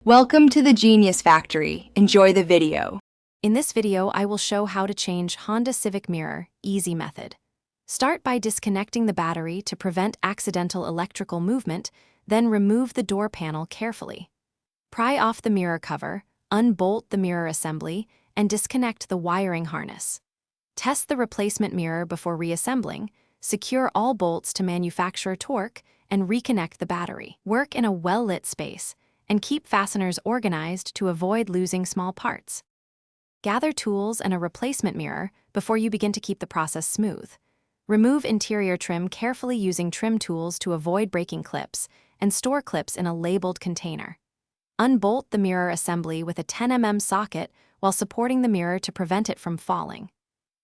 Welcome to the Genius Factory. Enjoy the video. In this video, I will show how to change Honda Civic mirror, easy method. Start by disconnecting the battery to prevent accidental electrical movement, then remove the door panel carefully. Pry off the mirror cover, unbolt the mirror assembly, and disconnect the wiring harness. Test the replacement mirror before reassembling, secure all bolts to manufacturer torque, and reconnect the battery. Work in a well-lit space, and keep fasteners organized to avoid losing small parts. Gather tools and a replacement mirror before you begin to keep the process smooth. Remove interior trim carefully using trim tools to avoid breaking clips, and store clips in a labeled container. Unbolt the mirror assembly with a 10 mm socket while supporting the mirror to prevent it from falling.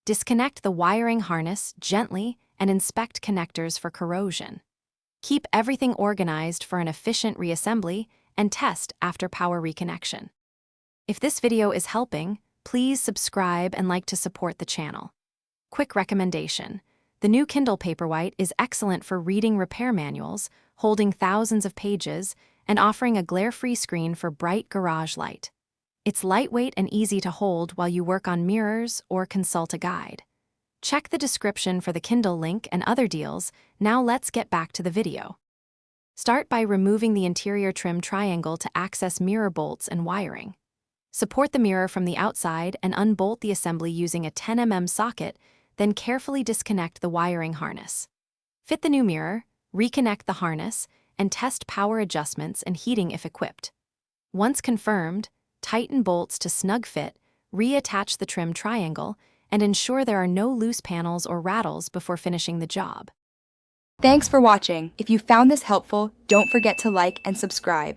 Disconnect the wiring harness gently and inspect connectors for corrosion. Keep everything organized for an efficient reassembly and test after power reconnection. If this video is helping, please subscribe and like to support the channel. Quick recommendation: the new Kindle Paperwhite is excellent for reading repair manuals, holding thousands of pages, and offering a glare-free screen for bright garage light. It's lightweight and easy to hold while you work on mirrors or consult a guide. Check the description for the Kindle link and other deals. Now let's get back to the video. Start by removing the interior trim triangle to access mirror bolts and wiring. Support the mirror from the outside and unbolt the assembly using a 10 mm socket, then carefully disconnect the wiring harness. Fit the new mirror, reconnect the harness, and test power adjustments and heating if equipped. Once confirmed, tighten bolts to snug fit, reattach the trim triangle, and ensure there are no loose panels or rattles before finishing the job. Thanks for watching. If you found this helpful, don't forget to like and subscribe.